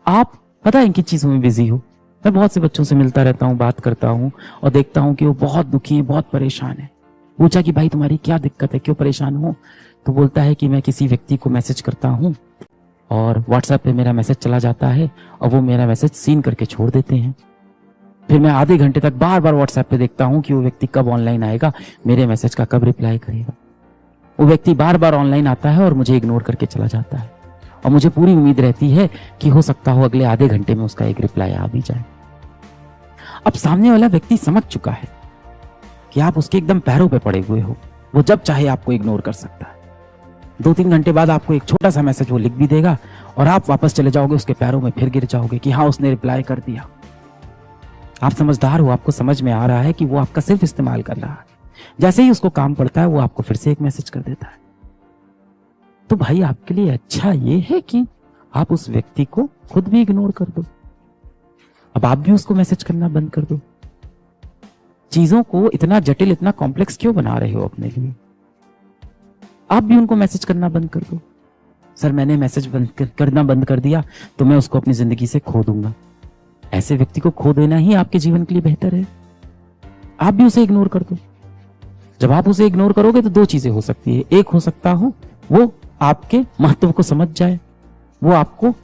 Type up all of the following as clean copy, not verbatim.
आप पता है किन चीज़ों में बिजी हो। मैं बहुत से बच्चों से मिलता रहता हूँ, बात करता हूँ और देखता हूँ कि वो बहुत दुखी है, बहुत परेशान है। पूछा कि भाई तुम्हारी क्या दिक्कत है, क्यों परेशान हो? तो बोलता है कि मैं किसी व्यक्ति को मैसेज करता हूँ और व्हाट्सएप पे मेरा मैसेज चला जाता है और वो मेरा मैसेज सीन करके छोड़ देते हैं। फिर मैं आधे घंटे तक बार बार व्हाट्सएप पे देखता हूँ कि वो व्यक्ति कब ऑनलाइन आएगा, मेरे मैसेज का कब रिप्लाई करेगा। वो व्यक्ति बार बार ऑनलाइन आता है और मुझे इग्नोर करके चला जाता है और मुझे पूरी उम्मीद रहती है कि हो सकता हो अगले आधे घंटे में उसका एक रिप्लाई आ भी जाए। अब सामने वाला व्यक्ति समझ चुका है कि आप उसके एकदम पैरों पे पड़े हुए हो। वो जब चाहे आपको इग्नोर कर सकता है। 2-3 घंटे बाद आपको एक छोटा सा मैसेज वो लिख भी देगा और आप वापस चले जाओगे उसके पैरों में, फिर गिर जाओगे कि हाँ उसने रिप्लाई कर दिया। आप समझदार हो, आपको समझ में आ रहा है कि वो आपका सिर्फ इस्तेमाल कर रहा है। जैसे ही उसको काम पड़ता है वो आपको फिर से एक मैसेज कर देता है। तो भाई आपके लिए अच्छा ये है कि आप उस व्यक्ति को खुद भी इग्नोर कर दो। अब आप भी उसको मैसेज करना बंद कर दो। चीजों को इतना जटिल, इतना कॉम्प्लेक्स क्यों बना रहे हो अपने लिए? आप भी उनको मैसेज करना बंद कर दो। सर मैंने मैसेज करना बंद कर दिया तो मैं उसको अपनी जिंदगी से खो दूंगा। ऐसे व्यक्ति को खो देना ही आपके जीवन के लिए बेहतर है। आप भी उसे इग्नोर कर दो। जब आप उसे इग्नोर करोगे तो दो चीजें हो सकती है। एक हो सकता हो वो आपके महत्व को समझ जाए, वो आपको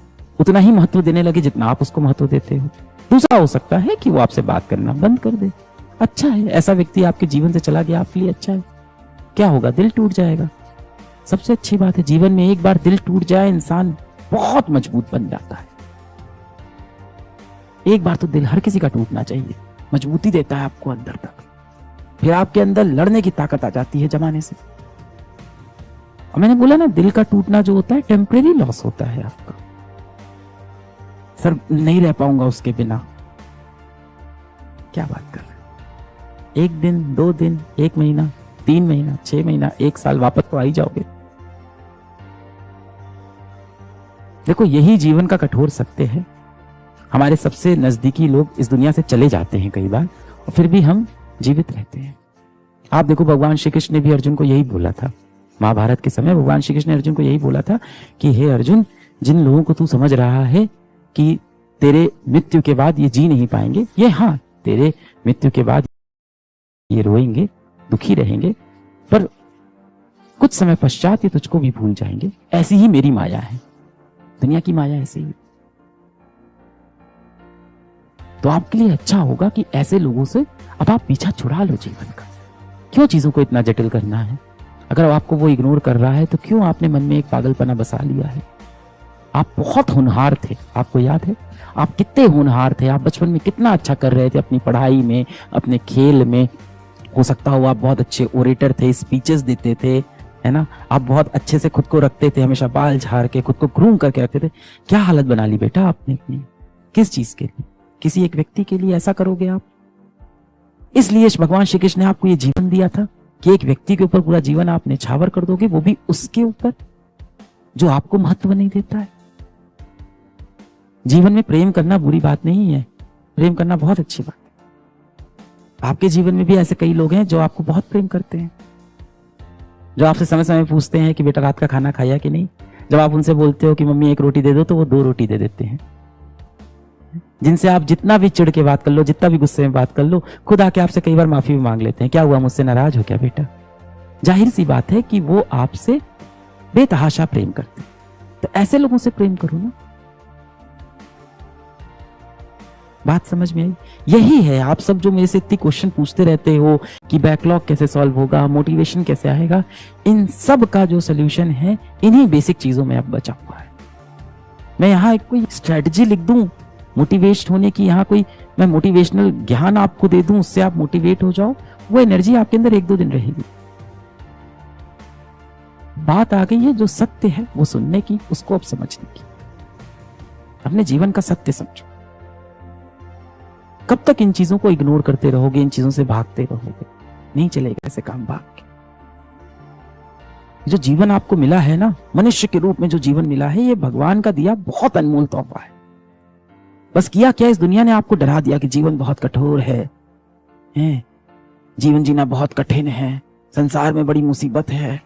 उतना ही महत्व देने लगे जितना आप उसको महत्व देते हो। दूसरा हो सकता है कि वो आपसे बात करना बंद कर दे। अच्छा है, ऐसा व्यक्ति आपके जीवन से चला गया, आपके लिए अच्छा है। क्या होगा? दिल टूट जाएगा। सबसे अच्छी बात है, जीवन में एक बार दिल टूट जाए इंसान बहुत मजबूत बन जाता है। एक बार तो दिल हर किसी का टूटना चाहिए, मजबूती देता है आपको अंदर तक। फिर आपके अंदर लड़ने की ताकत आ जाती है जमाने से। और मैंने बोला ना, दिल का टूटना जो होता है टेम्परेरी लॉस होता है आपका। सर नहीं रह पाऊंगा उसके बिना। क्या बात कर रहे हैं? 1 दिन, 2 दिन, 1 महीना, 3 महीना, 6 महीना, 1 साल, वापस तो आ ही जाओगे। देखो यही जीवन का कठोर सत्य है। हमारे सबसे नजदीकी लोग इस दुनिया से चले जाते हैं कई बार और फिर भी हम जीवित रहते हैं। आप देखो भगवान श्री कृष्ण ने भी अर्जुन को यही बोला था। महाभारत के समय भगवान श्री कृष्ण ने अर्जुन को यही बोला था कि हे अर्जुन, जिन लोगों को तू समझ रहा है कि तेरे मृत्यु के बाद ये जी नहीं पाएंगे, ये हाँ तेरे मृत्यु के बाद ये रोएंगे, दुखी रहेंगे, पर कुछ समय पश्चात ये तुझको भी भूल जाएंगे। ऐसी ही मेरी माया है, दुनिया की माया ऐसी ही। तो आपके लिए अच्छा होगा कि ऐसे लोगों से अब आप पीछा छुड़ा लो जीवन का। क्यों चीजों को इतना जटिल करना है? अगर आपको वो इग्नोर कर रहा है तो क्यों आपने मन में एक पागलपना बसा लिया है? आप बहुत होनहार थे, आपको याद है? आप कितने होनहार थे, आप बचपन में कितना अच्छा कर रहे थे अपनी पढ़ाई में, अपने खेल में। हो सकता हो आप बहुत अच्छे ओरेटर थे, स्पीचेस देते थे, है ना? आप बहुत अच्छे से खुद को रखते थे, हमेशा बाल झाड़ के खुद को ग्रूम करके रखते थे। क्या हालत बना ली बेटा आपने अपनी? किस चीज के लिए? किसी एक व्यक्ति के लिए ऐसा करोगे आप? इसलिए भगवान श्री कृष्ण ने आपको ये जीवन दिया था कि एक व्यक्ति के ऊपर पूरा जीवन आप न्यौछावर कर दोगे, वो भी उसके ऊपर जो आपको महत्व नहीं देता है। जीवन में प्रेम करना बुरी बात नहीं है, प्रेम करना बहुत अच्छी बात है। आपके जीवन में भी ऐसे कई लोग हैं जो आपको बहुत प्रेम करते हैं, जो आपसे समय समय पूछते हैं कि बेटा रात का खाना खाया कि नहीं। जब आप उनसे बोलते हो कि मम्मी 1 रोटी दे दो तो वो 2 रोटी दे देते हैं। जिनसे आप जितना भी चिढ़ के बात कर लो, जितना भी गुस्से में बात कर लो, खुद आके आपसे कई बार माफी भी मांग लेते हैं। क्या हुआ, मुझसे नाराज हो क्या बेटा? जाहिर सी बात है कि वो आपसे बेतहाशा प्रेम करते हैं। तो ऐसे लोगों से प्रेम करो ना। बात समझ में आई? यही है, आप सब जो मेरे से इतनी क्वेश्चन पूछते रहते हो कि बैकलॉग कैसे सॉल्व होगा, मोटिवेशन कैसे आएगा, इन सब का जो सोल्यूशन है इन्हीं बेसिक चीजों में अब बचा हुआ है। मैं यहाँ एक कोई स्ट्रेटजी लिख दूं मोटिवेट होने की, यहाँ कोई मैं मोटिवेशनल ज्ञान आपको दे दूं, उससे आप मोटिवेट हो जाओ, वो एनर्जी आपके अंदर 1-2 दिन रहेगी। बात आ गई है जो सत्य है वो सुनने की, उसको अब समझने की। अपने जीवन का सत्य समझो। कब तक इन चीजों को इग्नोर करते रहोगे, इन चीजों से भागते रहोगे? नहीं चलेगा ऐसे काम भाग के। जो जीवन आपको मिला है ना, मनुष्य के रूप में जो जीवन मिला है, ये भगवान का दिया बहुत अनमोल तोहफा है। बस किया क्या, इस दुनिया ने आपको डरा दिया कि जीवन बहुत कठोर है, जीवन जीना बहुत कठिन है, संसार में बड़ी मुसीबत है,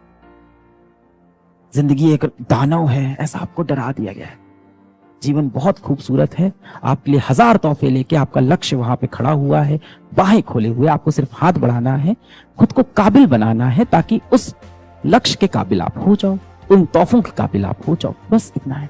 जिंदगी एक दानव है, ऐसा आपको डरा दिया गया है। जीवन बहुत खूबसूरत है, आपके लिए 1000 तोहफे लेके आपका लक्ष्य वहां पे खड़ा हुआ है, बाहें खोले हुए, आपको सिर्फ हाथ बढ़ाना है, खुद को काबिल बनाना है ताकि उस लक्ष्य के काबिल आप हो जाओ, उन तोहफों के काबिल आप हो जाओ, बस इतना है।